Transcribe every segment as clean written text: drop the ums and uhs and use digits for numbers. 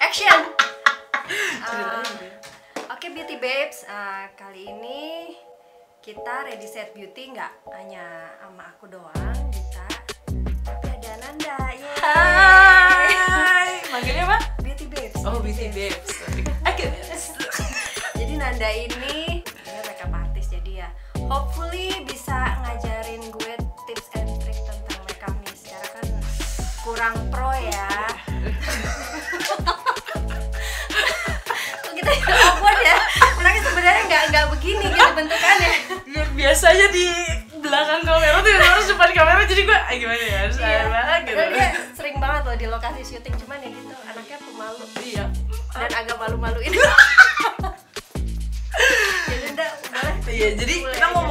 Action. Oke Beauty Babes, kali ini kita ready set beauty nggak hanya sama aku doang, Dita, tapi ada Nanda. Hai, manggilnya apa? Beauty Babes. Oh, Beauty Babes. Jadi Nanda ini dia makeup artist, jadi ya hopefully bisa ngajarin gue tips and trick tentang makeup nih. Secara kan kurang pro ya. Kita awkward ya. Orangnya sebenarnya nggak begini gitu bentukannya. Ya, biasanya di belakang kamera tuh harus depan kamera, jadi gue gimana ya, harus banget gitu. Dia sering banget loh di lokasi syuting, cuman ya gitu anaknya pemalu. Iya. Dan agak malu-maluin. Jadi enggak boleh. Iya, jadi kita mau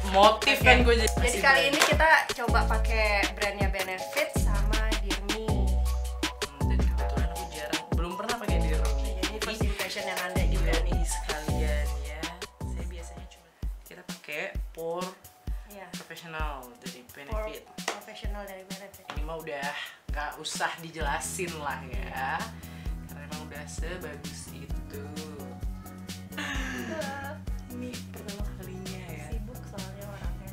motif kan gue jadi. Jadi kali ini kita coba pakai brandnya Benefit sama Dear Me. Jadi kebetulan aku jarang, belum pernah pakai Dear Me. Jadi first impression yang ada di brand ini. Sekalian ya. Saya biasanya cuma kita pakai Pore Iya. Professional dari Benefit. Profesional dari Benefit. Ini mah udah nggak usah dijelasin lah ya, karena emang udah sebagus itu. Ini pertama kalinya ya. Sibuk soalnya orangnya.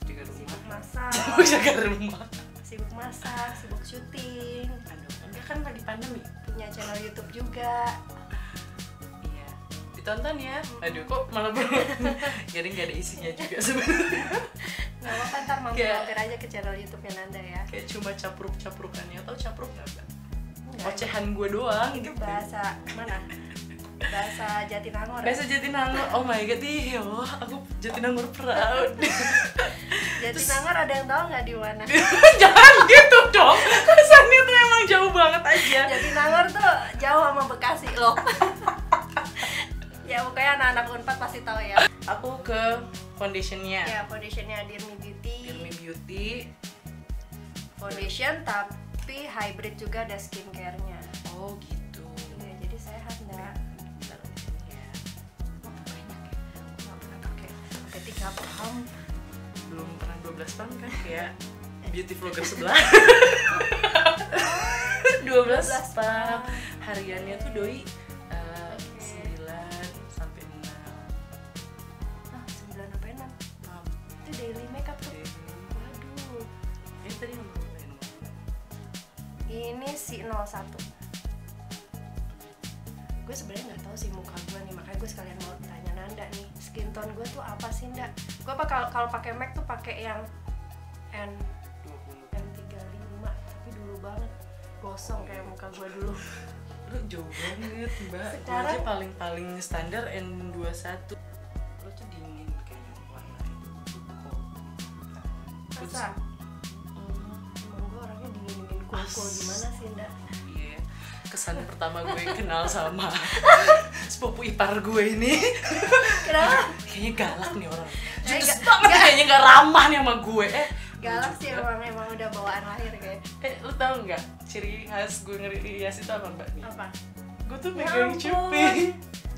Jaga rumah. Sibuk masak. Jaga rumah. Sibuk masak, sibuk syuting. Aduh, enggak kan lagi pandemi. Punya channel YouTube juga. Iya. Ditonton ya. Aduh, kok malah belum. Jadi nggak ada isinya juga sebenarnya. Nggak apa-apa, ntar mampir aja ke channel YouTube-nya Nanda ya. Kayak cuma capruk-caprukannya. Tahu capruk nggak, Mbak? Enggak. Ocehan gue doang. Itu bahasa mana? Bahasa Jatinangor. Bahasa Jatinangor. Oh my god, iya, aku Jatinangor proud. Jatinangor ada yang tahu nggak di mana? Jangan gitu dong. Kesannya tuh emang jauh banget aja. Jatinangor tuh jauh sama Bekasi loh. Ya pokoknya anak-anak Unpad pasti tahu ya. Aku ke foundationnya. Ya foundationnya Dear Me Beauty. Dear Me Beauty. Foundation tapi hybrid juga ada skincare-nya. Oh gitu. Iya jadi sehat nggak? Bentar, ya. Oh, banyak ya. Aku nggak pernah pakai sampai 3 paham. Belum pernah 12 tahun kan kayak beauty vlogger sebelah. 12 pam. Hariannya tuh doi 9 sampai 6. Ah 9 sampai 6. Itu daily makeup tuh. Waduh. Ini tadi ngomongin Ini si 01. Gue sebenarnya nggak tahu sih muka gue nih, makanya gue sekalian mau tanya Nanda nih, skin tone gue tuh apa sih Nda? Gue apa kalau pakai MAC tuh pakai yang N35, tapi dulu banget gosong kayak muka gue dulu. Lu jauh banget mbak. Sekarang- Gue aja paling standar N21. Lu tuh dingin kayaknya warnanya. Masa? Emang gue orangnya dingin-dingin koko, gimana sih Nda? Iya, kesan pertama gue kenal sama sepupu ipar gue ini. Kenapa? Kayaknya galak nih orang. Eh, Judes ga- banget, ga- kayaknya gak ramah nih sama gue. Galak gue sih juga. emang udah bawaan lahir kayak. Lu tau nggak ciri khas gue ngerias itu apa mbak nih? Apa? Gue tuh Ya megang ampun. cuping.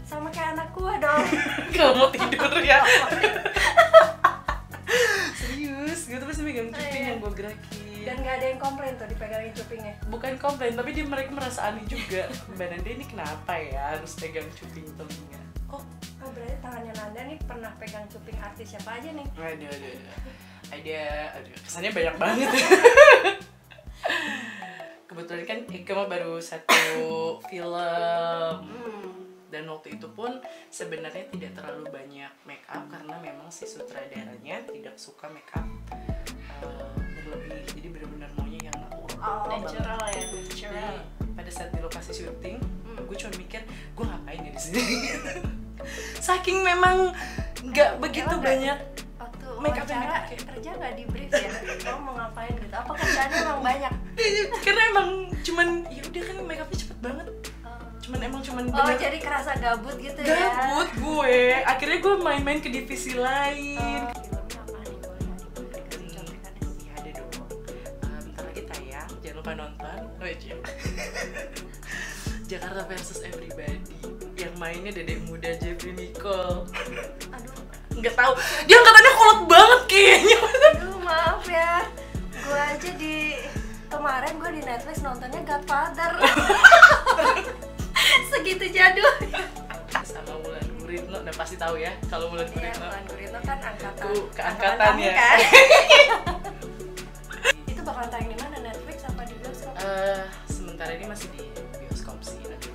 Sama kayak anak gue dong. Gak mau tidur ya. Serius, gue tuh pasti megang cuping iya. yang gue gerakin. Dan gak ada yang komplain tuh dipegangin cupingnya. Bukan komplain, tapi mereka merasa aneh juga. Mbak Nanda ini kenapa ya harus pegang cuping telinga? Oh berarti tangannya Nanda nih pernah pegang cuping artis siapa aja nih? Aduh, kesannya banyak banget. Kebetulan kan Ika mah baru satu film. Dan waktu itu pun sebenarnya tidak terlalu banyak make up karena memang si sutradaranya tidak suka make up berlebih, jadi benar-benar maunya yang Natural ya, Jadi natural. pada saat di lokasi syuting, gue cuma mikir gue ngapain ya di sini. Saking memang nggak begitu Emang nggak- banyak Waktu make up yang wawancara dipakai. kerja nggak di brief ya? Kamu mau ngapain gitu? Apa kerjaannya emang banyak? karena emang cuman ya udah kan make upnya cepet banget. Cuman Oh bener jadi kerasa gabut gitu ya? gabut gue. Akhirnya gue main-main ke divisi lain. Filmnya apa nih? Boleh nggak diberi contekannya? Iya ada dong. Bentar lagi tayang, jangan lupa nonton. Jakarta versus Everybody. Yang mainnya dedek muda Jeffrey Nicole. Aduh, Nggak tahu. Dia angkatannya kolot banget kayaknya. aduh maaf ya. Gue aja di kemarin gue di Netflix nontonnya Godfather. Segitu jadul. Sama Wulan Guritno, udah pasti tahu ya kalau Wulan Iya, Guritno. Wulan Guritno kan angkatan keangkatan ya. kan? Itu bakalan tayang di mana? Netflix apa di bioskop? Sementara ini masih di bioskop sih nanti.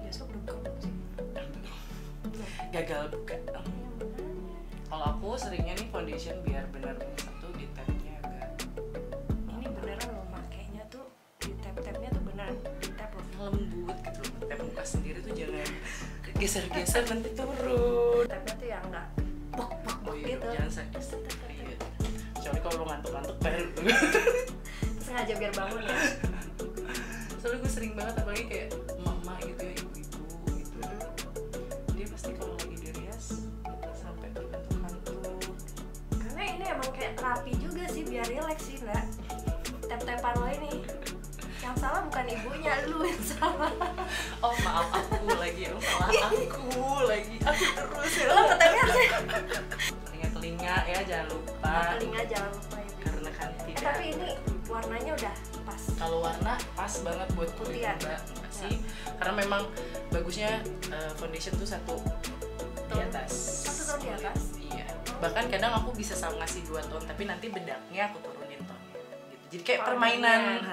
Bioskop belum buka sih. Gagal buka. Kalau aku seringnya nih foundation biar benar satu di tabnya agak Ini beneran loh, makainya tuh di tab-tabnya tuh beneran di tab loh. lembut gitu loh. Tab muka sendiri tuh jangan geser-geser nanti turun. Tabnya tuh yang enggak bok Oh iya, gitu. jangan sakit. Iya. Kecuali kalau lo ngantuk-ngantuk baru tuh. Sengaja biar bangun ya. Soalnya gue sering banget apalagi kayak emak-emak gitu ya, ibu-ibu gitu. Dia pasti kalau lagi di rias sampai terkantuk-kantuk. Karena ini emang kayak terapi juga sih biar relax sih, Mbak. Tap-tapan lo ini. Yang salah bukan ibunya, lu yang salah. Oh maaf aku lagi, yang salah aku lagi. Aku terus ya. Lo ngetapnya harusnya Telinga-telinga ya jangan lupa. telinga jangan lupa ibu. Karena kan tidak. Tapi ini warnanya udah pas. Kalau warna pas banget buat kulit Putihan. Mbak. Sih. Karena memang bagusnya foundation tuh satu di atas. Satu tone di atas? Iya. Bahkan kadang aku bisa ngasih 2 tone tapi nanti bedaknya aku turunin tonnya. Gitu. Jadi kayak permainan.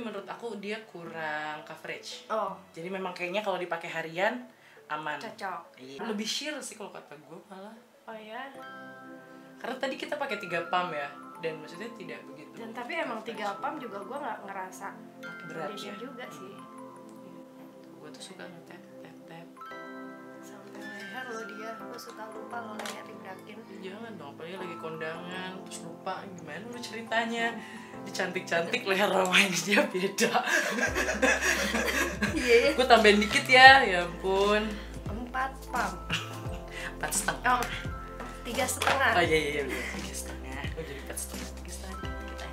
Menurut aku dia kurang coverage. Oh, Jadi memang kayaknya kalau dipakai harian aman. cocok. Iya. Lebih sheer sih kalau kata gue malah. Oh ya. Karena tadi kita pakai 3 pump ya dan maksudnya tidak begitu. Dan tapi emang 3 pump juga gue nggak ngerasa berat foundation ya. juga sih. Gue tuh suka ngetap. Sampai leher lo dia, lo suka lupa lo leher dibedakin. Jangan dong, apalagi lagi kondangan terus lupa gimana lu ceritanya. Dicantik-cantik leher ramai dia beda. Iya. Gue tambahin dikit ya ampun. 4 pump. 4,5. Oh, 3,5. Oh iya bener. 3,5. Oh jadi 4,5. 3,5 dikit aja.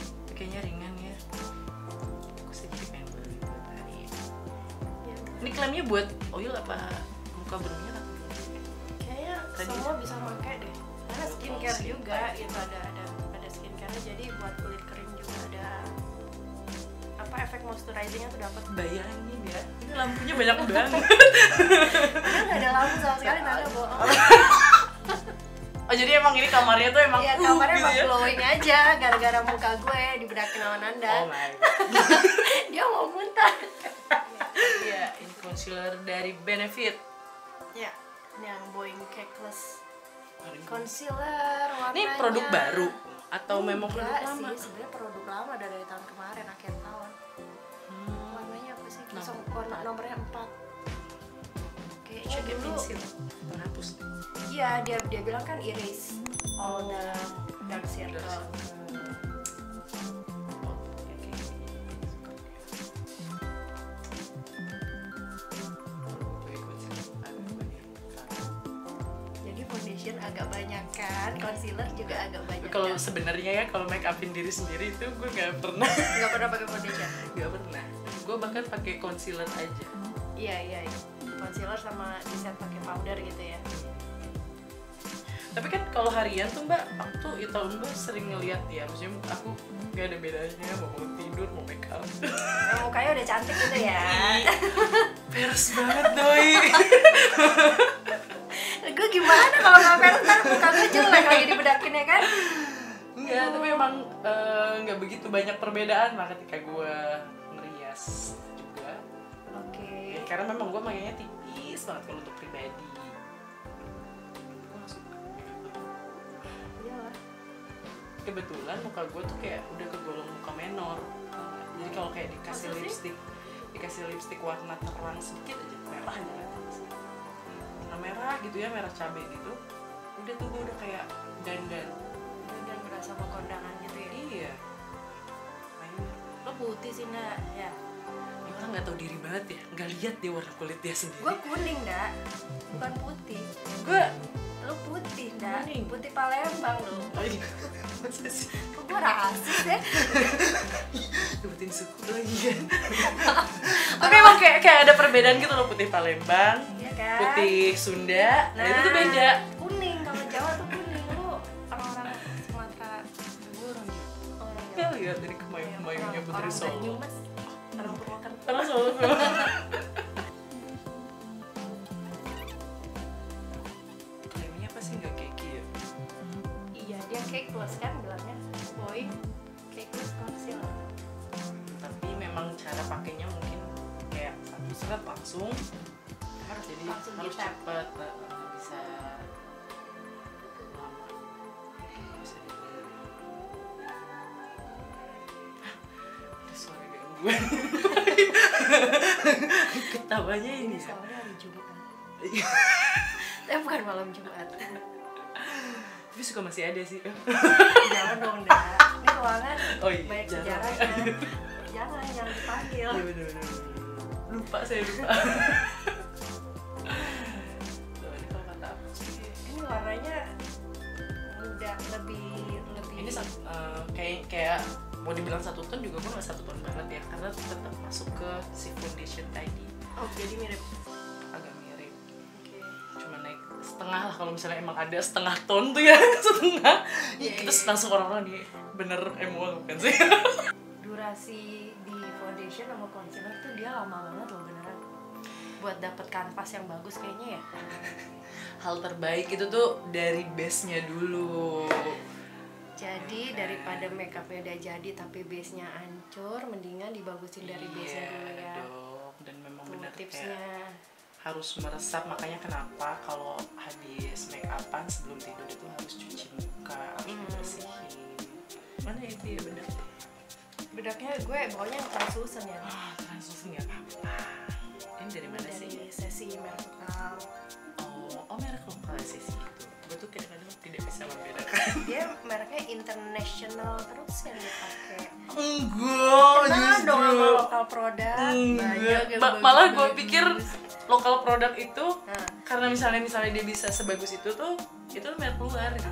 Tapi kayaknya ringan ya. Aku sih jadi pengen beli buat hari ini. Ya, Ini klaimnya buat oil apa muka berminyak atau kayaknya Tadi semua bisa pakai deh. Karena skincare skincare. juga gitu ada skincare jadi buat kulit kering juga ada apa efek moisturizingnya tuh dapat. bayangin ya. Ini lampunya banyak banget. Padahal nggak ada lampu sama sekali, nggak bohong. Oh jadi emang ini kamarnya tuh emang Iya, kamarnya gitu emang ya? glowing aja gara-gara muka gue dibedakin sama Nanda. Oh my god. Dia mau muntah. Iya, ini concealer dari Benefit. Ya, ini yang Boeing Cakeless concealer warnanya. Ini produk baru atau memang produk Enggak lama? sih, sebenarnya produk lama dari tahun kemarin akhir tahun. Warnanya apa sih? Warna nomornya 4. Kayaknya Coba dulu. pensil penghapus. Iya, dia bilang kan erase all the dark circle. Jadi foundation agak banyak kan, concealer juga agak banyak. Kalau sebenarnya ya kalau make upin diri sendiri itu gue nggak pernah. nggak pernah pakai foundation. Nggak pernah. Gue bahkan pakai concealer aja. Iya. Concealer sama diset pakai powder gitu ya. Tapi kan kalau harian tuh mbak, aku tuh ya tahun mbak sering ngeliat ya, maksudnya aku gak ada bedanya mau tidur mau make up. Mukanya udah cantik gitu ya. Peres banget doi. Gue gimana kalau nggak peres ntar muka gue jelek lagi dibedakinnya kan? Enggak, tapi emang nggak begitu banyak perbedaan lah ketika gue ngerias juga. Oke. Ya, karena memang gue makanya tipis banget kalau untuk pribadi. Gue nggak suka. Iyalah. Kebetulan muka gue tuh kayak udah kegolong muka menor. Jadi kalau kayak dikasih lipstick warna terang sedikit aja, merah aja warna merah gitu ya, merah cabai gitu, udah tuh gue udah kayak dandan. Dan berasa mau kondangan gitu ya. Iya. Lo putih sih nggak ya? Ini orang nggak tahu diri banget ya, nggak lihat dia warna kulit dia sendiri. Gue kuning dah, bukan putih. Gue Lo putih dah, Kuning. putih Palembang lo. masa sih Kok gue rasis ya? nyebutin suku lagi kan. Tapi emang kayak ada perbedaan gitu loh, putih Palembang, Iya kan? putih Sunda, nah itu tuh beda. Kuning, kalau Jawa tuh kuning. Lo orang-orang Sumatera lihat ini kemayunya Putri Solo. Orang Purwakarta. Orang Solo. Namanya apa sih nggak keki ya? Iya, dia cake plus kan bilangnya. Boy, cake plus konsil. Tapi memang cara pakainya mungkin kayak satu set langsung. Jadi langsung harus di-tap. cepat, bisa lama. Bisa ada suara gangguan. Ketawanya ini ya. Soalnya hari Jumat. Tapi bukan malam Jumat. Tapi suka masih ada sih. Jangan dong, dah. Ini ruangan Oh iya, banyak jangan. sejarahnya. Jangan dipanggil. Iya bener. Lupa saya lupa. Tuh, ini kalau kata aku sih, Ini warnanya udah lebih ini kayak mau dibilang satu ton juga gue nggak satu ton banget ya, karena tetap masuk ke si foundation tadi. Oh, jadi mirip. Agak mirip, Oke. cuma naik setengah lah kalau misalnya emang ada setengah ton tuh ya. Setengah. Iya, Terus iya. langsung orang-orang nih bener emo bukan sih. Durasi di foundation sama concealer tuh dia lama banget loh beneran. Buat dapet kanvas yang bagus kayaknya ya. Hal terbaik itu tuh dari base-nya dulu. Jadi daripada makeupnya udah jadi tapi base-nya hancur, mendingan dibagusin dari base-nya dulu ya. Dong. Dan memang Tuh benar tipsnya. kayak harus meresap, makanya kenapa kalau habis make upan sebelum tidur itu harus cuci muka, harus dibersihin. Mana itu ya bener. Bedaknya gue bawanya yang translucent ya. Translucent nggak apa-apa. Ini dari mana sih? Dari sesi merek lokal. Oh merek lokal sih itu. Gue tuh kadang-kadang tidak bisa membedakan. Dia mereknya international terus yang dipakai. Enggak, Kenal dong sama lokal produk. Banyak yang Malah gue bagus-bagus. pikir lokal produk itu Nah. karena misalnya dia bisa sebagus itu tuh merek luar gitu.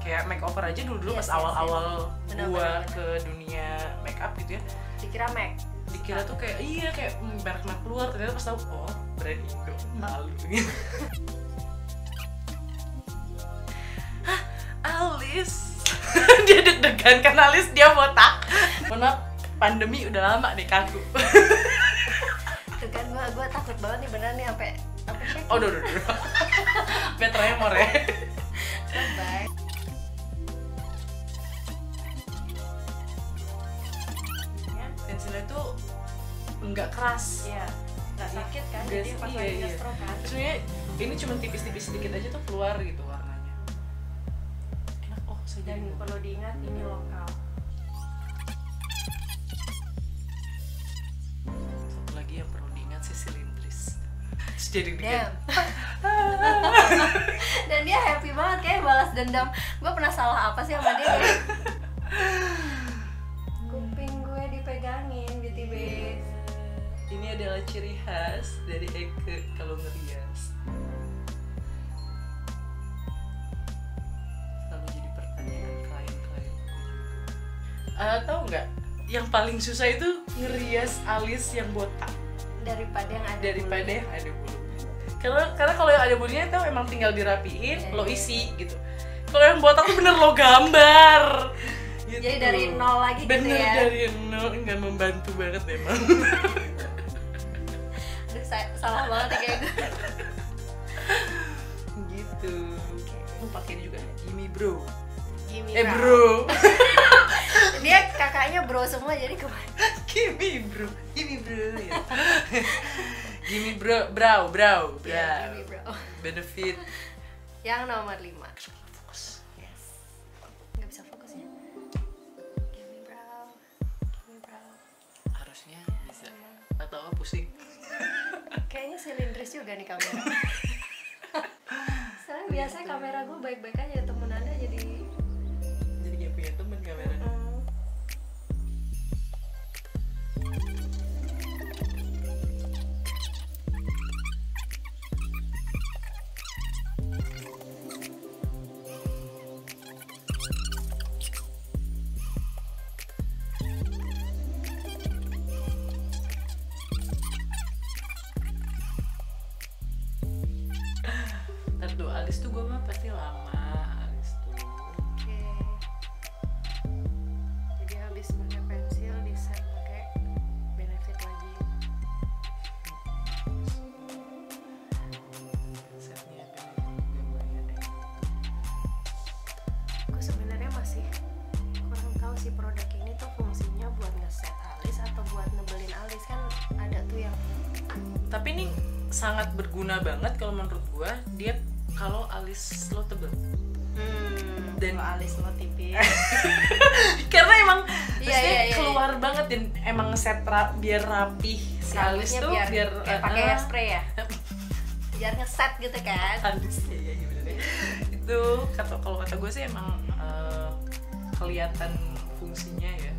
Kayak makeover aja dulu pas Yes, awal-awal Benar, gua benar. ke dunia makeup gitu ya, Dikira Mac. dikira tuh kayak kayak merek luar, ternyata pas tahu oh brand Indo, malu gitu. Hah, Alis. Dia deg-degan kan Alis, dia botak. Mohon maaf, pandemi udah lama nih kaku. Tuh kan gue takut banget nih beneran nih sampai shaking. Oh, udah. Tremor ya. Bye. Pensilnya tuh nggak keras. Iya. Nggak sakit kan? Nggak- Jadi pas iya, lagi iya. nge-stroke kan. Sebenarnya ini cuma tipis-tipis sedikit aja tuh keluar gitu warnanya. Enak. Oh, saya Dan jadi perlu diingat ini lokal. satu lagi yang perlu diingat sih silindris. Terus jadi Damn. Dan dia happy banget kayak balas dendam. Gue pernah salah apa sih sama dia? Kuping gue dipegangin beauty base. Ini adalah ciri khas dari Eke kalau ngerias. Selalu jadi pertanyaan klien-klien juga. Tahu nggak? Yang paling susah itu ngerias alis yang botak Daripada yang ada daripada bulunya. yang ada bulunya. Karena kalau yang ada bulunya itu emang tinggal dirapiin, lo isi gitu. Kalau yang botak tuh bener lo gambar. Gitu. Jadi dari nol lagi gitu bener ya. dari nol, nggak membantu banget emang. Aduh, salah banget ya kayak gue. Gitu. Lu pakai ini juga Gimme Bro. Gimme Bro. Dia kakaknya bro semua jadi kemana? Gimme Bro ya. Gimme Brow. Ya, Gimme bro. Benefit. Yang nomor 5. Fokus. Yes. Nggak bisa fokus ya. Gimme brow. Harusnya bisa. Atau apa pusing? Kayaknya silindris juga nih kamera. Soalnya biasanya kamera gue baik-baik aja, temen Anda jadi Kayak punya temen kamera. Ntar tuh alis tuh gue mah pasti lama alis tuh. Oke. Jadi habis Tapi ini sangat berguna banget kalau menurut gue, dia kalau alis lo tebel. Dan kalau alis lo tipis. Karena emang Iya. keluar banget dan emang set biar rapih si alis tuh biar kayak pakai hairspray ya. Biar ngeset gitu kan. Alis ya bener. Itu kalau kata gue sih emang kelihatan fungsinya ya.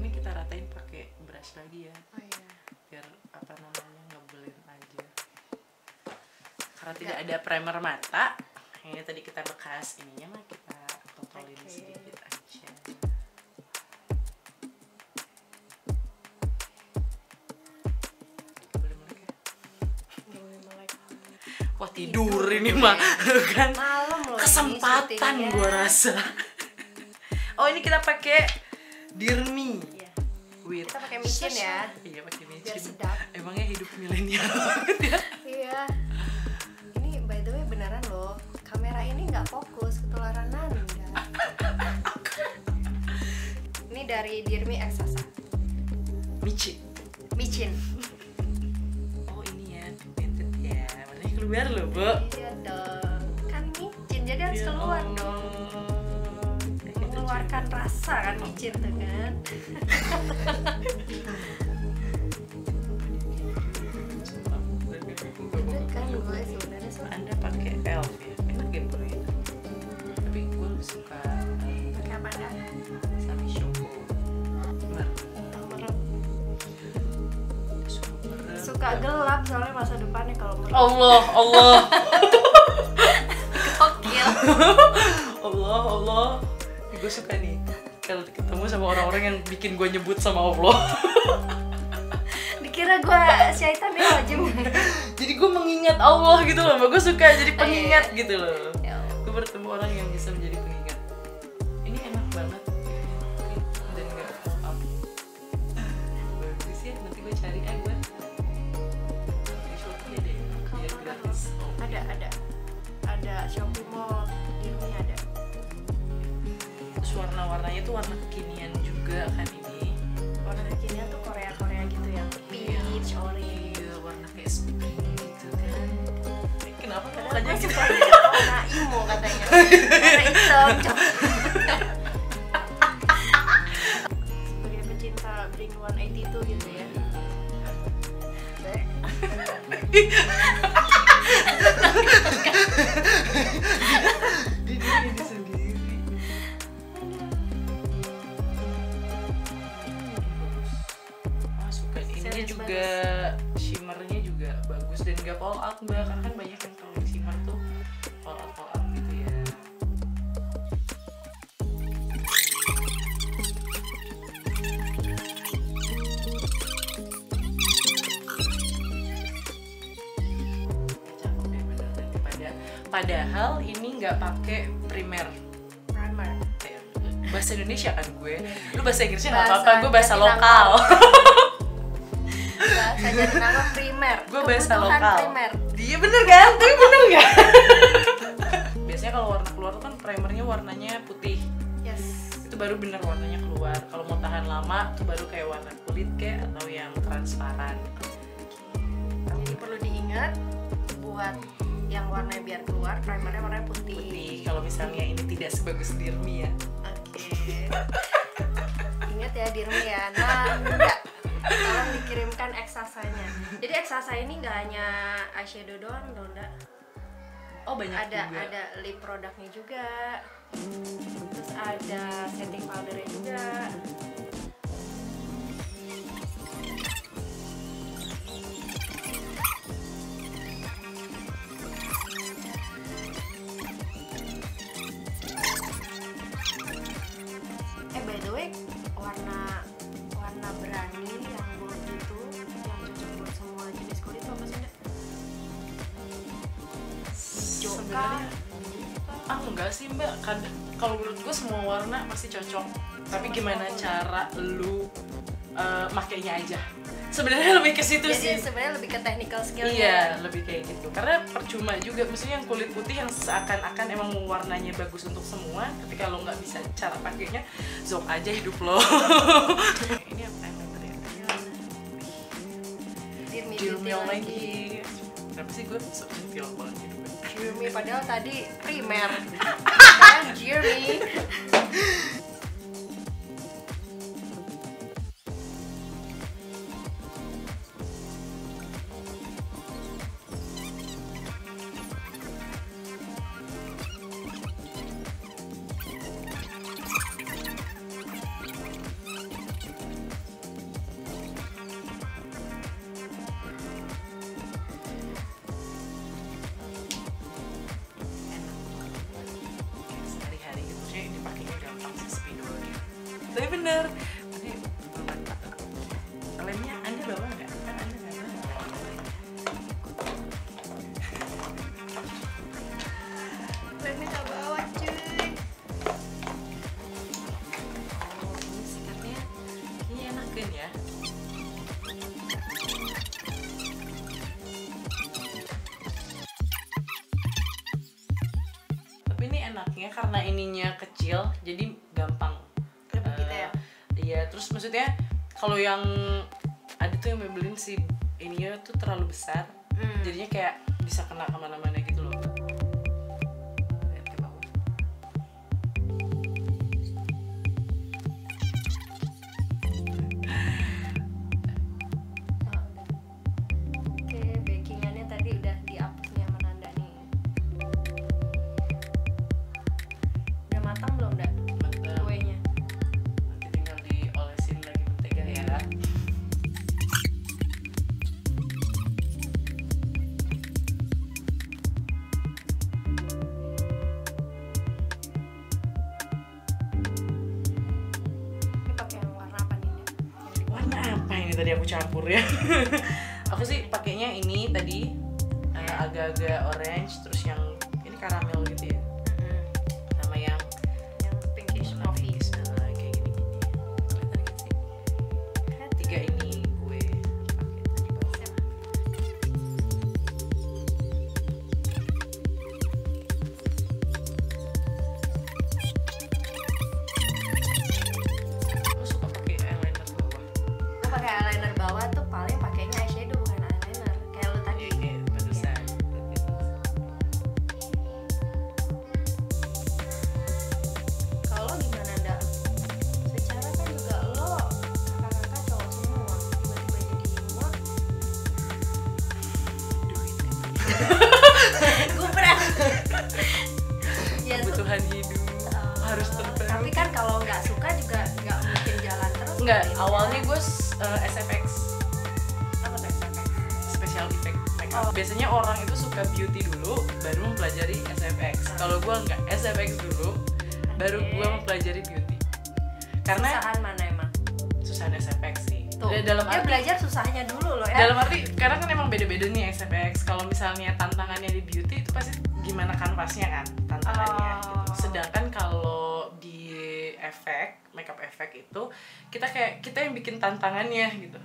Ini kita ratain pakai brush lagi ya. Oh iya. Biar apa namanya ngeblend aja. Karena tidak ada primer mata, ini tadi kita bekas ininya mah kita totolin sedikit aja. Boleh melek ya? Boleh melek. Wah tidur ini mah kan Malam loh. kesempatan ini gua rasa. Oh ini kita pakai Dirmi. Iya. With Kita pakai micin ya. Iya pakai micin. Biar sedap. Emangnya hidup milenial banget ya. Iya. Ini by the way beneran loh. Kamera ini nggak fokus, ketularan Nanda. Ini dari Dirmi Exasa. Micin. Micin. Oh ini ya, pigmented ya. Warnanya keluar loh, Bu. Iya dong. Kan micin jadi harus Ya keluar Allah. dong. Itu Mengeluarkan juga. rasa kan micin tuh kan. Bener kan gue sebenarnya suka Anda pakai elf ya, enak ya bro ya. Tapi gue lebih suka pakai apa dah? Sami Shoko. Merah. Merem. Merah. Suka gelap soalnya masa depannya kalau merem. Allah. Gokil. Allah. Gue suka nih kalau ketemu sama orang-orang yang bikin gue nyebut sama Allah. Dikira gue syaitan ya wajib. Jadi gue mengingat Allah gitu loh, gue suka jadi pengingat gitu loh. Ya Allah. Gue bertemu orang yang bisa menjadi pengingat. Ini enak banget dan nggak fall up. Bagus ya, nanti gue cari gue di Shopee ada ya, biar gratis. Ada Shopee Mall ini ada. Terus warna-warnanya tuh warna kekinian juga kan ini. Warna kekinian tuh Korea gitu ya, peach, orange. Iya, warna kayak spring gitu kan. Kenapa Padahal mukanya gue gitu? suka warna emo katanya. Warna hitam. Sebagai pecinta Blink-182 gitu ya. Dia sendiri. Suka ininya Serius juga, shimmernya juga bagus dan gak fall out mbak, karena kan banyak yang kalau shimmer tuh fall out gitu ya. Cakep ya bener. Padahal ini nggak pakai primer. Primer. Bahasa Indonesia kan gue, lu bahasa Inggrisnya nggak Bahasa apa-apa, gue bahasa Jatinangor. lokal. Bahasa Jatinangor primer. Gue bahasa Kebutuhan lokal. primer. Iya bener kan? Tapi bener nggak? Biasanya kalau warna keluar tuh kan primernya warnanya putih, Yes. itu baru bener warnanya keluar. Kalau mau tahan lama tuh baru kayak warna kulit kayak atau yang transparan. Jadi perlu diingat buat yang warnanya biar keluar, primernya warnanya putih. Putih. Kalau misalnya ini tidak sebagus Dirmi ya. Oke. Ingat ya Dirmi ya, Nanda. Tolong dikirimkan Exasanya. Jadi Exasa ini nggak hanya eyeshadow doang, Nanda. Oh banyak juga. Ada lip produknya juga. Terus ada setting powdernya juga. By the way, warna berani yang gold itu yang cocok buat semua jenis kulit apa sih, Nda? Joka. Enggak sih mbak, kalau menurut gue semua warna pasti cocok. Tapi gimana cara lu makainya aja. Sebenarnya lebih ke situ sih. Jadi sebenarnya lebih ke technical skillnya. Iya, lebih kayak gitu. Karena percuma juga, maksudnya yang kulit putih yang seakan-akan emang warnanya bagus untuk semua, tapi kalau nggak bisa cara pakainya, zong aja hidup lo. Ini apa yang ya? Dirmi Dirmi konyol lagi. Kenapa sih gue centil banget gitu kan? Jeremy padahal tadi primer. Sekarang Jeremy. Sehari-hari gitu sih dipakainya gampang sih spidolnya. Tapi bener, ini bermanfaat. Lemnya Anda bawa nggak? Kan Anda nggak bawa. Lemnya nggak bawa cuy. Oh, ini sikatnya kayaknya enak kan ya? Tapi ini enaknya karena ininya kecil, jadi gampang. Lebih kita ya. Iya, terus maksudnya kalau yang ada tuh yang Maybelline si ininya tuh terlalu besar, jadinya kayak bisa kena kemana-mana gitu loh. Lihat ke bawah. Oke, bakingannya tadi udah dihapus nih sama Nanda nih. Udah matang belum, Nda? Mantap. Kuenya. Nanti tinggal diolesin lagi mentega ya. Ini pakai yang warna apa nih, Nda? Yang di- Warna apa ini tadi aku campur ya? Aku sih pakainya ini tadi agak-agak orange, terus yang ini karamel gitu ya, sama yang yang pinkish warna coffee. pinkish, kayak gini-gini. Kelihatan nggak sih? Tiga ini gue pakai tadi bawah. Siap. Aku suka pakai eyeliner bawah. Lo pakai eyeliner bawah tuh paling pakainya eyeshadow bukan eyeliner. Kayak lo tadi. Iya, barusan. Kalau lo gimana, Nda? Secara kan juga lo kakak-kakak cowok semua, tiba-tiba jadi semua. Gue pernah. Ya, Kebutuhan hidup harus terpenuhi. tapi kan kalau nggak suka juga nggak mungkin jalan terus. Enggak, kali, awalnya Nda. gue SFX, Apa tuh SFX? special effect makeup. Biasanya orang itu suka beauty dulu, baru mempelajari SFX. Kalau gue enggak, SFX dulu, baru Oke. gue mempelajari beauty. Karena Susahan mana emang? susah SFX sih. Tuh, Dalam dia arti, belajar susahnya dulu loh ya. dalam arti, karena kan emang beda-beda nih SFX. Kalau misalnya tantangannya di beauty itu pasti gimana kanvasnya kan, tantangannya. Oh. Gitu. Sedangkan kalau di efek, makeup efek itu kita yang bikin tantangannya gitu.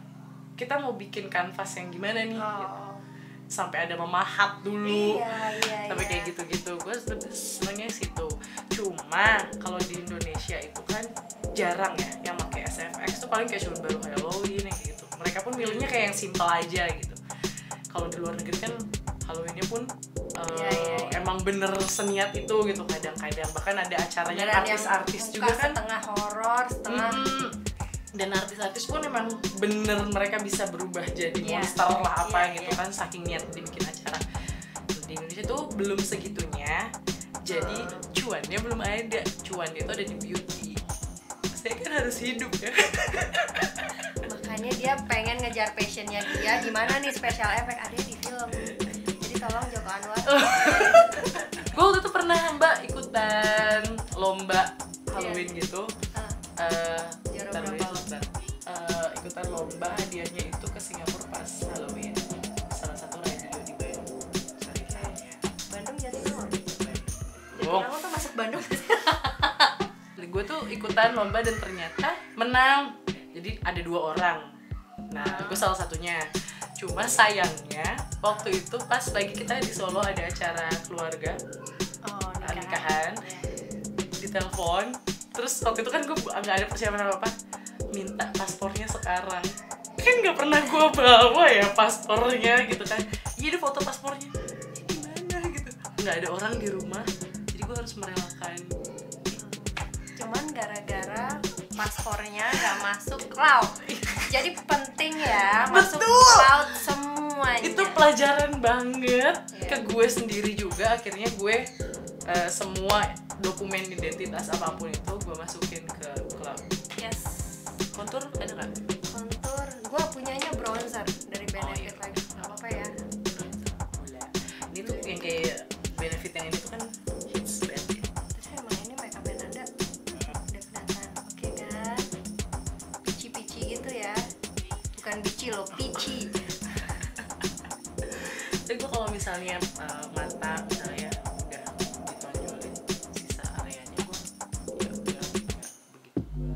Kita mau bikin kanvas yang gimana nih? Gitu. Oh. Sampai ada memahat dulu. Iya, Sampai iya. kayak gitu-gitu. Gue lebih senengnya situ. Cuma kalau di Indonesia itu kan jarang ya yang pakai SFX tuh, paling kayak cuma baru Halloween yang kayak gitu. Mereka pun milihnya kayak yang simple aja gitu. Kalau di luar negeri kan Halloweennya pun Iya. emang bener seniat itu gitu kadang-kadang. Bahkan ada acaranya Beneran yang artis-artis muka juga kan. setengah horor, setengah Dan artis-artis pun emang bener mereka bisa berubah jadi Iya. monster lah apa Iya, gitu iya. kan, saking niat dibikin acara. Di Indonesia tuh belum segitunya, jadi cuannya belum ada. Cuannya itu ada di beauty. Saya kan harus hidup ya. makanya dia pengen ngejar passionnya dia. Gimana nih special effect ada di film. Jadi tolong Joko Anwar. Gue waktu itu pernah Mbak ikutan lomba Halloween gitu. Juara Bentar, berapa lo? bentar. Ikutan lomba, hadiahnya itu ke Singapura pas Halloween. Salah satu radio di Bandung. Sorry, sayangnya. Bandung jadi nomor. Oh. Kamu tuh masuk Bandung. Gue tuh ikutan lomba dan ternyata menang. Jadi ada 2 orang. Nah, gue salah satunya. Cuma sayangnya waktu itu pas lagi kita di Solo ada acara keluarga, Oh, nikahan. Ditelepon. Terus waktu itu kan gue nggak ada persiapan apa-apa. Minta paspornya sekarang. kan nggak pernah gue bawa ya paspornya gitu kan. Iya, ada foto paspornya di mana gitu, nggak ada orang di rumah, jadi gue harus merelakan. Cuman gara-gara paspornya nggak masuk cloud, jadi penting ya masuk Betul. cloud semuanya. Itu pelajaran banget Iya. ke gue sendiri juga. Akhirnya gue semua dokumen identitas apapun itu gue masukin ke cloud. Yes. Kontur ada nggak? Kontur, gue punyanya bronzer dari Benefit iya. lagi, nggak apa-apa ya. Gula. Ini tuh yang kayak benefit yang ini tuh kan hits banget ya. Terus emang ini makeup yang ada udah kelihatan, oke kan? Pici-pici gitu ya, bukan bici loh, pici. Tapi gue kalau misalnya mata misalnya udah ditonjolin sisa areanya gue ya udah nggak begitu gue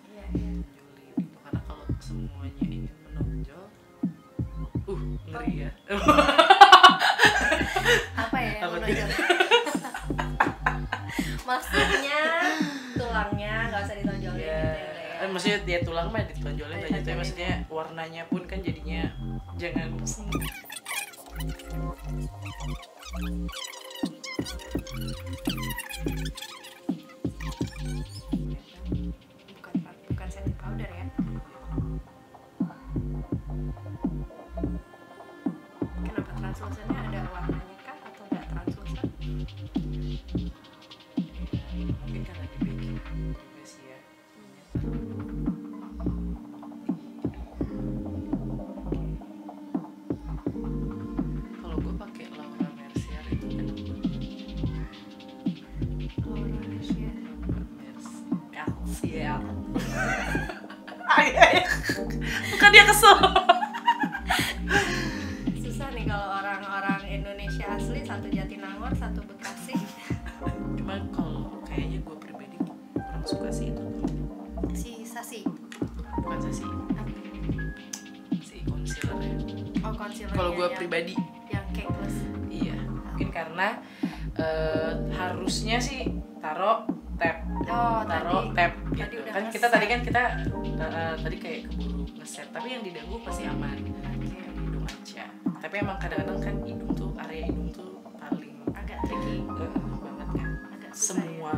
Iya, iya. tonjolin gitu, karena kalau semuanya ingin menonjol ngeri ya. Apa ya yang Apa menonjol? Maksudnya tulangnya nggak usah ditonjolin Ya, gitu ya. maksudnya dia tulang mah ditonjolin aja, tapi Ditonjolin. maksudnya warnanya pun kan jadinya jangan Bukan setting powder ya. Kenapa translucennya ada warnanya kah atau nggak translucent? mungkin karena di baking juga sih ya. Kalau gue pakai Laura Mercier itu kan Laura Mercier. Mercier. Bukan dia kesel. Susah nih kalau orang-orang Indonesia asli, satu Jatinangor, satu Bekasi. Cuma kalau kayaknya gue pribadi kurang suka sih itu. Si Sasi. Bukan sih si concealer. Oh, concealer. Kalau gue yang- pribadi yang cakeless. iya, mungkin karena harusnya sih taruh tab, Oh, taruh tadi- tab tadi gitu. udah Kan nge-set. kita tadi tadi kayak keburu ngeset, tapi yang di dagu pasti aman. Oke. Yang hidung aja. Tapi emang kadang-kadang kan hidung tuh, area hidung tuh paling Agak tricky. banget kan. Agak susah ya.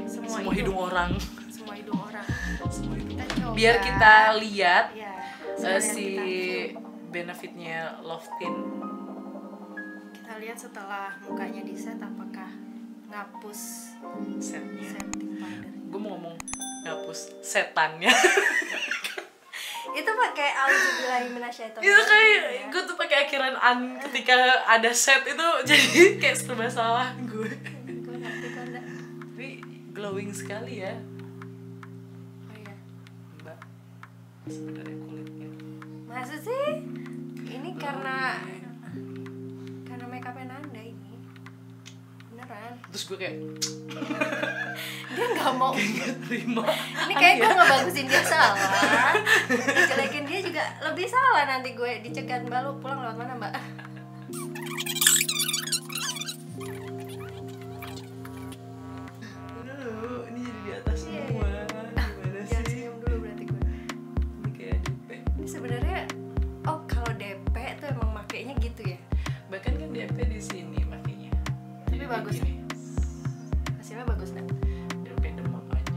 Semua hidung orang, Semua hidung orang. semua hidung. Kita coba. Biar kita lihat Ya, si benefitnya Love Tint. kita lihat setelah mukanya di set apakah ngapus Setnya. setting powder. Gue mau ngomong ngapus setannya. Itu pakai auzubillahi minasyaitonir. Itu kayak ya. gue tuh pakai akhiran an ketika ada set itu jadi kayak serba salah gue. Gue ngerti kok, Nda. Tapi glowing sekali ya Oh iya. Mbak sebenarnya kulitnya. Masa sih? Ini karena makeupnya Nanda ini. Beneran. Terus gue kayak Dia nggak mau. nggak terima. Ini kayak gue ngebagusin dia salah. Dijelekin dia juga lebih salah, nanti gue dicegat. Mbak, lu pulang lewat mana, Mbak? Aduh, ini jadi di atas Iya, semua. iya. Gimana Jangan sih? senyum dulu berarti gue. Ini kayak DP. Ini sebenarnya, oh kalau DP tuh emang makainya gitu ya. Bahkan kan DP di sini makanya. Tapi Jadi bagus. gini, Hasilnya bagus, Nda. DP demam aja.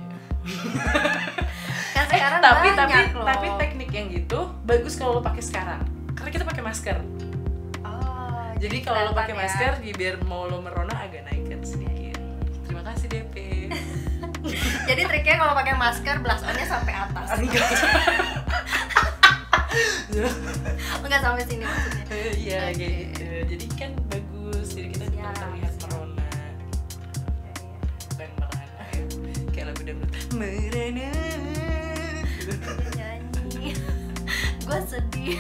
Kan sekarang tapi banyak loh. tapi teknik yang gitu bagus kalau lo pakai sekarang. Karena kita pakai masker. Oh, Jadi kalau lo pakai kelihatan ya. masker, biar mau lo merona agak naikkan sedikit. Terima kasih DP. Jadi triknya kalau pakai masker blush on-nya sampai atas. Enggak sampai sini maksudnya. Iya Oke. kayak gitu. Jadi kan bagus. Jadi kita juga Siap, terlihat siap. merona. Iya, iya. Bukan merana ya. Kayak lagu dangdut. Merana. Gitu. Dia nyanyi. Gue sedih.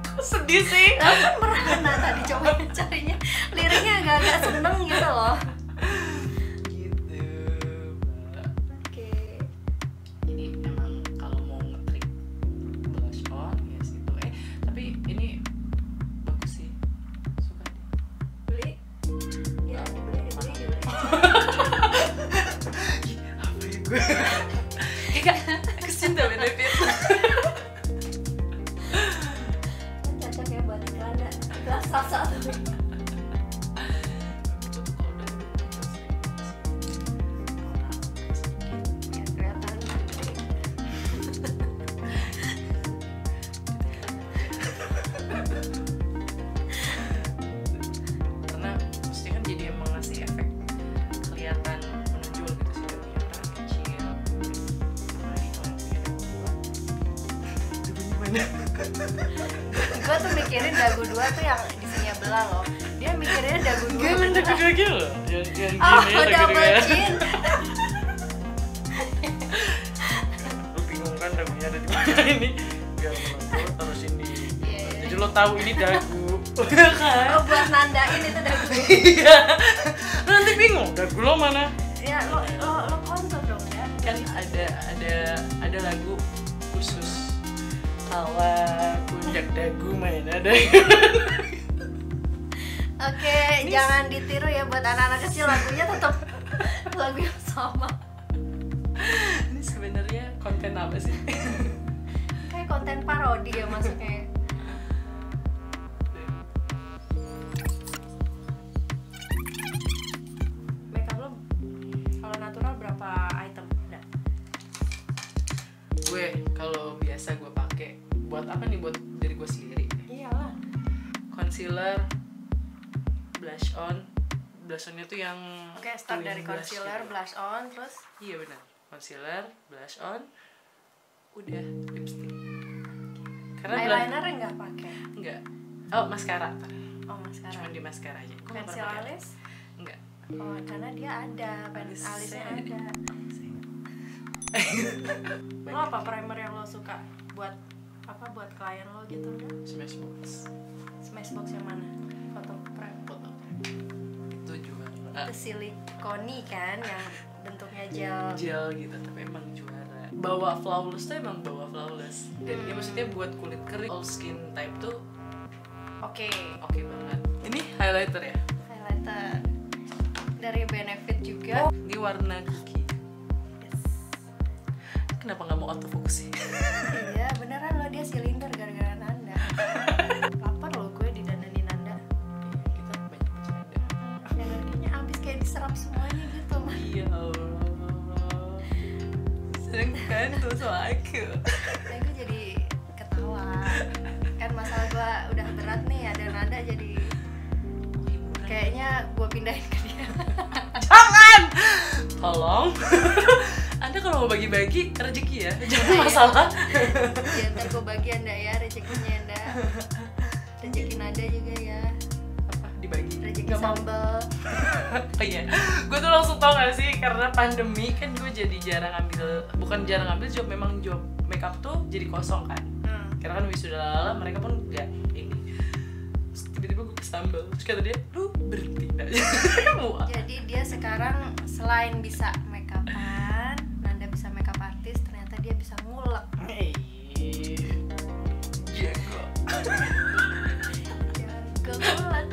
Kok sedih sih? Kan merana tadi coba carinya. Liriknya agak-agak seneng gitu loh. Gitu. Mbak. Oke. Jadi emang kalau mau ngetrik blush on ya situ. Tapi ini bagus sih. Suka deh. Beli. Ya, dibeli. Apa ya gue? Kayak kesinta benefit. Gue tuh mikirin dagu 2 tuh yang isinya belah loh. Dia mikirinnya dagu 2. Gue emang dagu 2 gitu loh. Yang gini Oh, ya dagu 2 double ya. chin. Lu bingung kan dagunya ada di mana ini? Gak lo taruh sini. Iya. Jadi lo tahu ini dagu. Kan? Oh, buat nandain itu dagu. Iya. Nanti bingung dagu lo mana? Ya lo kontur dong ya. Kan ada lagu khusus ala pundak dagu main ada. Oke, jangan ditiru ya buat anak-anak kecil, lagunya tetap lagu yang sama. Ini sebenarnya konten apa sih? Kayak konten parodi ya masuknya. Makeup lo kalau natural berapa item? Ada? Gue kalau biasa gue pakai buat apa nih, buat diri gue sendiri. Iyalah. Concealer, blush onnya tuh yang Oke, start twin dari blush concealer, gitu. blush on, terus Iya benar, concealer, blush on, udah lipstick. Karena eyeliner nggak pakai. enggak. Oh, maskara. Oh, mascara. Cuman di maskara aja. Gue nggak Pensil pernah pakai. alis? Enggak. Oh, karena dia ada, Alisnya alisnya ada. ada. Lo apa primer yang lo suka buat apa, buat klien lo gitu enggak? Smashbox. Smashbox yang mana? Foto prime. Foto. Itu juga. Itu silikoni kan yang bentuknya gel. Gel gitu, tapi emang juara. Bawa flawless tuh emang bawa flawless. Dan ya maksudnya buat kulit kering, all skin type tuh Oke, oke banget. Ini highlighter ya. highlighter dari Benefit juga. Ini warna cookie. Yes. Kenapa nggak mau autofocus sih? Iya, beneran lo, dia silinder gara-gara Nanda. Lapar lo gue didandanin Nanda. Kita banyak bercanda. Energinya habis kayak diserap semuanya gitu mah. Ya Allah. Seneng kan tuh sama aku. Nah, gue jadi ketawa. Kan masalah gue udah berat nih, ada Nanda jadi kayaknya gue pindahin ke dia. Jangan! Tolong. Anda kalau mau bagi-bagi rezeki ya, jangan masalah. Ya ntar gue bagi Anda ya rezekinya Anda. Rezeki Nanda juga ya. Apa dibagi? Rezeki Nggak mau. sambal. Oh iya, gue tuh langsung tau gak sih, karena pandemi kan gue jadi jarang ambil, bukan jarang ambil job, memang job makeup tuh jadi kosong kan. Karena kan wisuda lala, mereka pun gak ini. Terus tiba-tiba gue kesambel, terus kata dia, lu berhenti gak? Jadi dia sekarang selain bisa makeupan, Nanda bisa makeup artist, ternyata dia bisa ngulek. Jago. Jangan ngulek.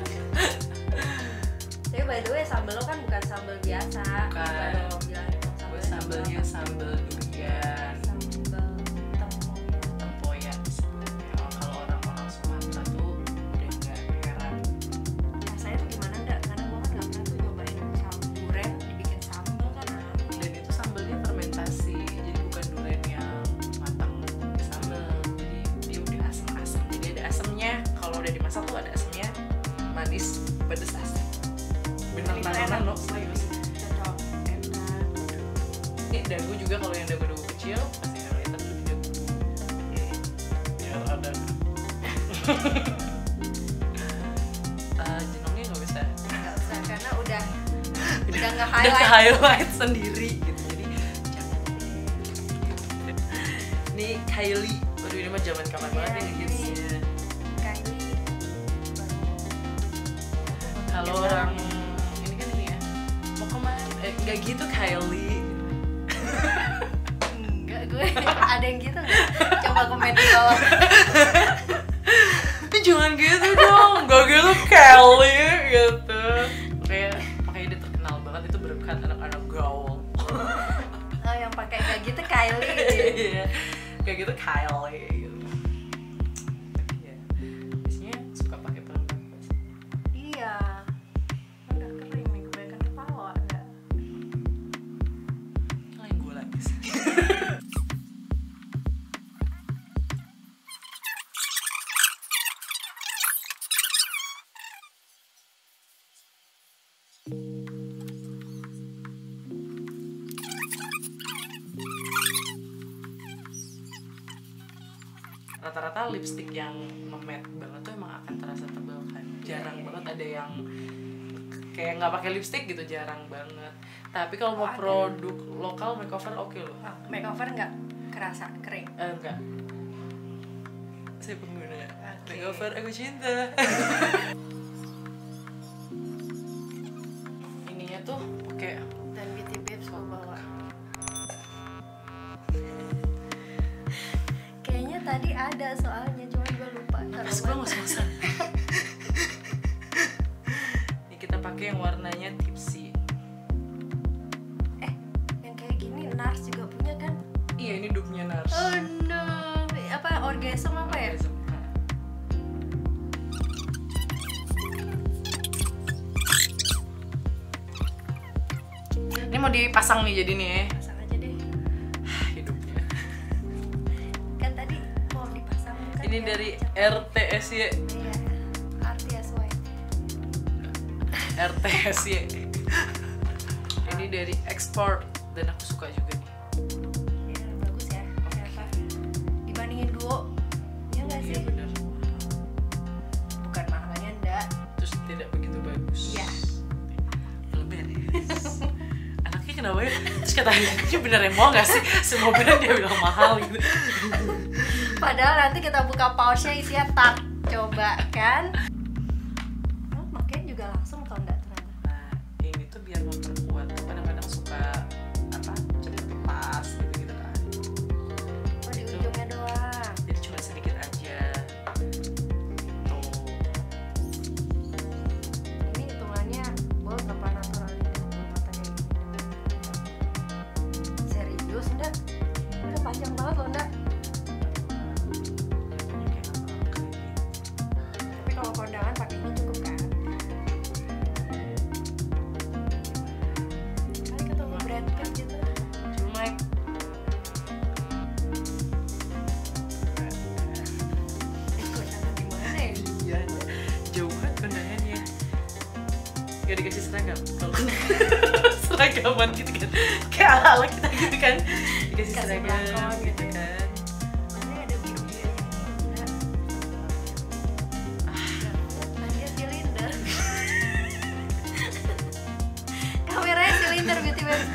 Tapi by the way sambal lo kan bukan sambal biasa. Bukan. Coba dong bilangin dong Gue sambelnya sambel durian, sambal tempoyak. tempoyak sebenarnya. Kalau orang-orang Sumatera tuh udah gak heran. Rasanya tuh gimana enggak? Karena gue kan gak pernah tuh nyobain sambal duren dibikin sambal kan. Dan itu sambelnya fermentasi, jadi bukan durian yang matang sambel. Jadi dia udah asam-asam. Jadi ada asamnya. Kalau udah dimasak tuh ada asamnya, manis, pedes, asam. Bener Itu nanaman enak. loh, serius. Cocok. Enak. Ini dagu juga, kalau yang dagu kecil pasti highlighter tuh di dagu. Biar ada. Jenongnya nggak bisa. Gak usah karena udah Udah nge-highlight. ke highlight sendiri gitu, jadi jangan. Ini Kylie, waduh ini mah zaman kapan banget ya ngehitsnya. Kylie. Kalau Ya, orang ini kan ini ya, mau kemana? Nggak gitu Kylie. Enggak, gue ada yang gitu nggak? Coba komen di bawah. Jangan gitu dong, nggak gitu Kylie gitu. Makanya dia terkenal banget, itu berkat anak-anak gaul. Oh, yang pakai kayak gitu Kylie. Iya, kayak gitu Kylie gitu. Tapi ya, biasanya suka pakai pelembab. Iya. Udah kering nih, kebanyakan ketawa enggak? Lain gue lagi sih. rata-rata lipstick yang nge-matte banget tuh emang akan terasa tebal kan. Jarang banget ada yang kayak nggak pakai lipstick gitu, jarang banget. Tapi kalau mau produk lokal makeover oke loh. Makeover nggak kerasa kering? Enggak. Saya pengguna makeover aku cinta. Ininya tuh pakai Dan Beauty Babes mau bawa. Kayaknya tadi ada soalnya, cuma gue lupa. pas gue ngos-ngosan. Ini kita pakai yang warnanya tipsy. Yang kayak gini Nars juga punya kan? Iya, ini dupe-nya Nars. Oh no, apa orgasm apa ya? Ini mau dipasang nih jadi nih ya. Pasang aja deh. Hidupnya. Kan tadi mau dipasang kan. Ini ya, dari cakep. RTSY. Iya, RTSY. RTSY. Ini dari Export dan aku suka juga nih. Iya, bagus ya. Ternyata dibandingin duo, ya nggak sih? Iya benar. Bukan mahalnya enggak. Terus tidak begitu bagus. Iya. Beres. Anaknya kenapa ya? Terus kata dia bener mau nggak sih? Semua brand dia bilang mahal gitu. Padahal nanti kita buka pouchnya isinya tart. Coba kan? Oh, makanya juga langsung kalau enggak ternyata. Nah, ini tuh biar memperkuat. Kadang-kadang suka apa? Cepet lepas gitu kan. Oh, di ujungnya doang. Jadi cuma sedikit aja. Tuh. Ini hitungannya bold apa natural ini? Mata kayak gini. Serius enggak? Udah panjang banget loh enggak? Tapi kalau kondangan pakai ini cukup kan? Kali ketemu Brad Pitt gitu. Cuma Kondangan di mana ya? iya, jauh banget kondangannya. Gak dikasih seragam. Kalau seragaman gitu kan, kayak ala-ala kita gitu kan, dikasih Kasih seragam belakang gitu kan. Mana ada biru-birunya enggak? Dia silinder. Kameranya silinder Beauty Babes.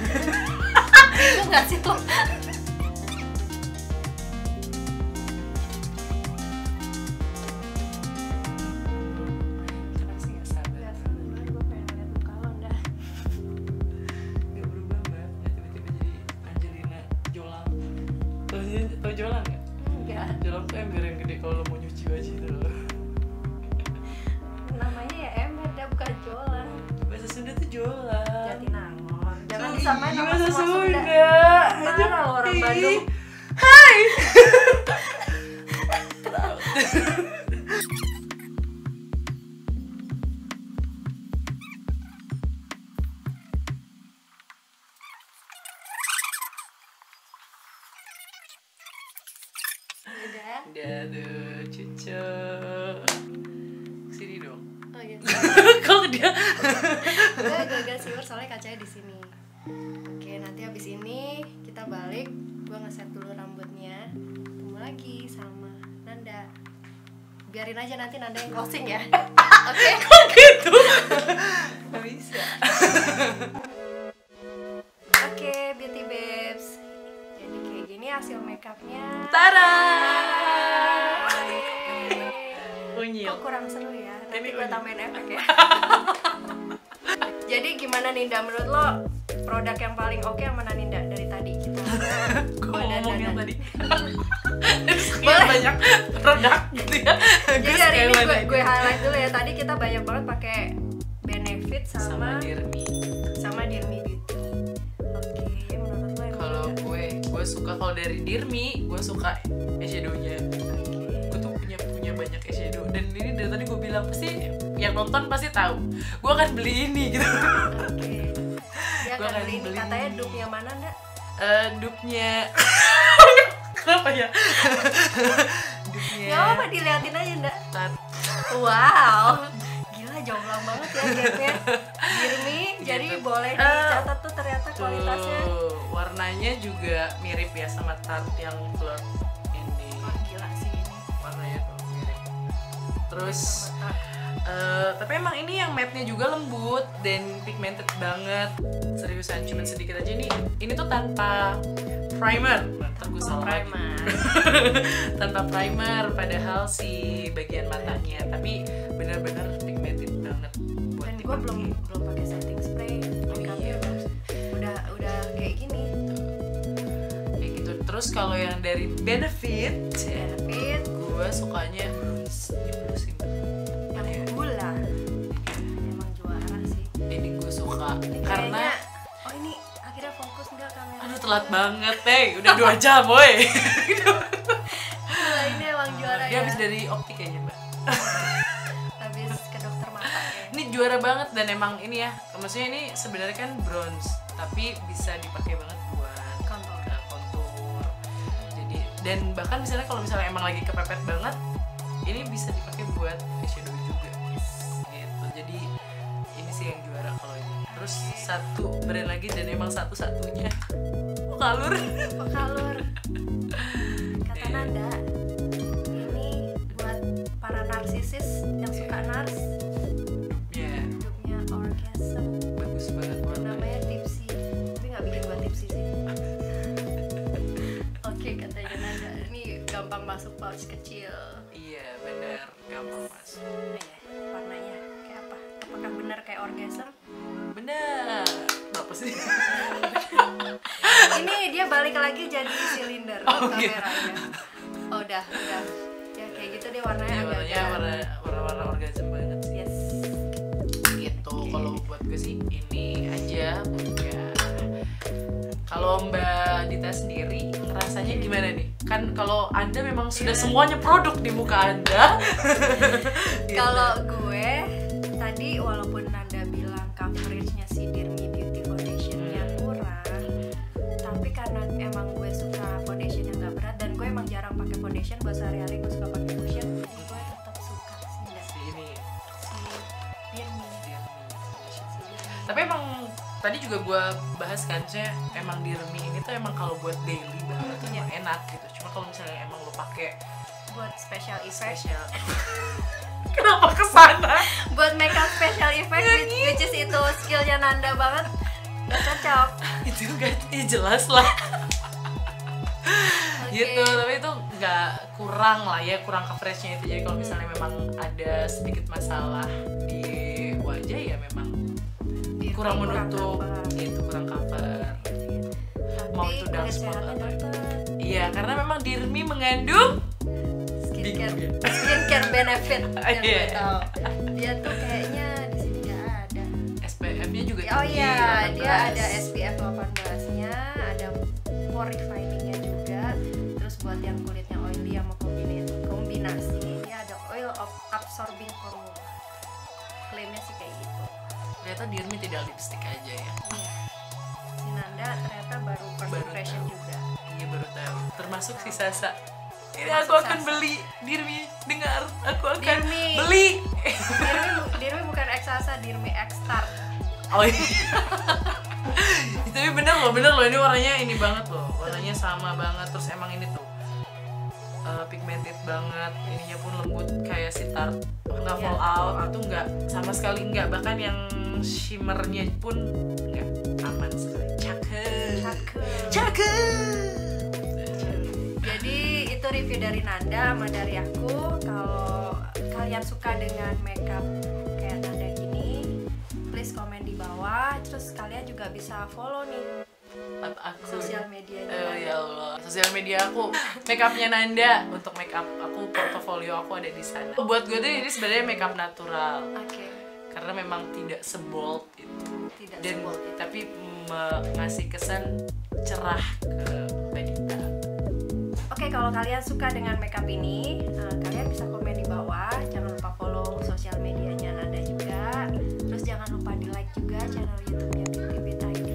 Bingung nggak sih lo? Kenapa sih gak sabar? Nggak sabar, gue pengen lihat muka lo dah. Gak berubah mbak, ya, tiba-tiba jadi Angelina Jolang. Tau Jolang gak? Enggak, Jolang tuh ember yang gede kalau lo mau nyuci baju itu loh. namanya ya ember, dia bukan jolang. Bahasa Sunda tuh Jolang. Jatinangor. Jangan Oh, disamain iya, sama bahasa semua Sunda. Sunda. Parah lo orang Ih. Bandung. Hai. Udah. Udah tuh, cucu. Sini dong. Oh iya. Kok dia? Gue agak siur soalnya kacanya di sini. Oke, nanti habis ini kita balik. Gue ngeset dulu rambutnya. Ketemu lagi sama Nanda. Biarin aja nanti Nanda yang closing ya. Oke. Kok gitu? Gak bisa. Oke, Beauty Babes. Jadi kayak gini hasil makeupnya. Tada. Kok Unyil. kurang seru ya? Nanti Ini gue unyil. tambahin efek ya. Jadi gimana Ninda menurut lo produk yang paling oke yang mana Ninda dari tadi kita? Gue Gua ngomong yang dandan. tadi. Sekian banyak produk gitu ya. Jadi Gua hari ini sekali lagi. gue highlight dulu ya. Tadi kita banyak banget pakai Benefit sama sama Dirmi. Dirmi Beauty. Oke, menurut lo yang Kalau mana? gue suka kalau dari Dirmi, gue suka eyeshadow-nya. Oke. Gue tuh punya banyak eyeshadow dan ini dari tadi gue bilang pasti yang nonton pasti tahu. Gue akan beli ini gitu. Oke. Dia Gua akan akan beli ini. beli. Katanya dupe yang mana Nda? Dupe-nya kenapa ya? Dupe-nya Gak apa diliatin aja Nda. Tarte. Wow, gila jomplang banget ya gapnya. Dirmi, jadi Gitu. boleh dicatat tuh ternyata kualitasnya. Tuh, warnanya juga mirip ya sama Tarte yang Flirt ini. Wah gila sih ini. warnanya tuh mirip. Terus tapi emang ini yang matte-nya juga lembut dan pigmented banget, seriusan. Cuman sedikit aja nih, ini tuh tanpa primer, gue salah primer. Tanpa primer, padahal si bagian matanya, tapi benar-benar pigmented banget buat Dan gue belum pakai setting spray. Iya. Udah kayak gini. Kayak gitu. Terus kalau yang dari Benefit, gue sukanya bronze yang gula. Emang juara sih. ini gue suka Ini karena kayaknya, oh ini akhirnya fokus nggak kamera? aduh telat banget udah 2 jam woy. Gila, ini emang juara Dia ya. habis dari optik kayaknya mbak. Habis ke dokter mata ya. Ini juara banget dan emang ini ya, maksudnya ini sebenarnya kan bronze tapi bisa dipakai banget buat Kontur. kontur. Jadi dan bahkan misalnya kalau misalnya emang lagi kepepet banget, ini bisa dipakai buat eyeshadow juga. Gitu. Jadi ini sih yang juara kalau ini. Terus satu brand lagi dan emang satu-satunya Pokalur. Pokalur. Kata Nanda, ini buat para narsisis yang suka nars, Ya, hidupnya orgasm. bagus banget warnanya. Namanya tipsy, tapi nggak bikin gua tipsy sih. Oke, katanya Nanda, ini gampang masuk pouch kecil. Iya, benar, gampang masuk. Nah ya, warnanya kayak apa? Apakah benar kayak orgasm? Benar. Apa sih? Ini dia balik lagi jadi silinder Oh, gitu. kameranya. Oh, udah. Ya kayak gitu deh warnanya Ya, agak-agak. warna orgasm banget sih. Yes. Gitu. Kalau buat gue sih ini aja ya. Kalau Mbak Dita sendiri rasanya gimana nih? Kan kalau Anda memang sudah semuanya produk di muka Anda. Gitu. Kalau gue tadi walaupun Nanda bilang coveragenya si Dirmi Beauty Foundation-nya kurang, tapi karena emang gue suka foundation yang gak berat dan gue emang jarang pakai foundation buat sehari-hari, gue suka pakai cushion, jadi gue tetap suka sih Nda. si ini Si Dirmi. tapi emang tadi juga gue bahas kan, saya emang Dirmi ini tuh emang kalau buat daily banget tuh emang enak gitu. Cuma kalau misalnya emang lo pakai Buat special effect, spesial kenapa kesana? buat makeup special effect, which is itu skillnya Nanda banget, gak cocok. Itu enggak, ya jelas lah. Oke. Gitu, tapi itu nggak kurang lah ya, kurang coveragenya itu. Jadi kalau misalnya memang ada sedikit masalah di wajah ya memang Dirmi kurang menutup cover. gitu, kurang cover. Mau Tapi itu dark kulit spot sehatnya apa. dapet. Iya, karena memang Dirmi mengandung skincare benefit yang gue Iya. tahu. Dia tuh kayaknya di sini nggak ada. SPF-nya juga Oh tinggi, iya, 18. dia ada SPF 18-nya, ada pore refining-nya juga. Terus buat yang kulitnya oily sama kombinasi, dia ada oil of absorbing formula. Klaimnya sih kayak gitu. Ternyata Dirmi tidak lipstick aja ya. Iya. Si Nanda ternyata baru first Baru impression tahu. juga. Iya baru tahu. Termasuk si Sasa. Ini Termasuk aku akan Sasa. beli. Dirmi, dengar. Aku akan Dirmi. beli. Dirmi bukan Exasa, Dirmi X-Star. Oh iya. Tapi bener loh ini warnanya ini banget loh, warnanya sama banget. Terus emang ini tuh pigmented banget, ininya pun lembut kayak si Tarte, nggak Iya. fall out itu nggak sama sekali nggak, bahkan yang shimmernya pun nggak, aman sekali. Cakep. Jadi itu review dari Nanda sama dari aku. Kalau kalian suka dengan makeup kayak Nanda gini, please komen di bawah. Terus kalian juga bisa follow nih Aku sosial medianya. ya Allah, sosial media aku makeupnya Nanda. Untuk makeup aku, portofolio aku ada di sana. Buat gue tuh ini sebenarnya makeup natural Oke, karena memang tidak sebold itu. tidak Dan sebold itu. tapi ngasih kesan cerah ke wanita. Oke, kalau kalian suka dengan makeup ini, kalian bisa komen di bawah. Jangan lupa follow sosial medianya Nanda juga. Terus jangan lupa di like juga channel YouTube-nya Beauty ID,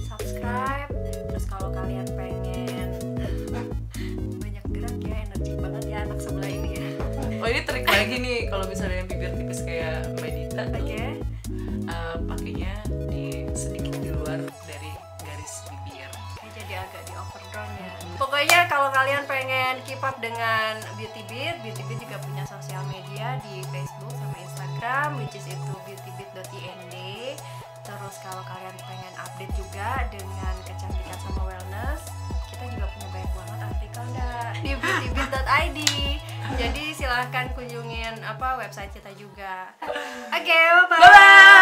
subscribe. Terus kalau kalian pengen banyak gerak ya, energi banget ya anak sebelah ini ya. Oh ini trik lagi nih, kalau misalnya yang bibir tipis kayak Mbak Dita tuh, Oke. pakainya sedikit di luar dari garis bibir. Jadi agak di overdone ya. Pokoknya kalau kalian pengen keep up dengan Beauty Beat juga punya sosial media di Facebook sama Instagram, which is itu beautybeat.ind. Terus kalau kalian pengen update juga dengan kecantikan sama wellness, kita juga punya banyak banget artikel di beautybeat.id. Jadi silahkan kunjungin website kita juga. Oke, bye-bye.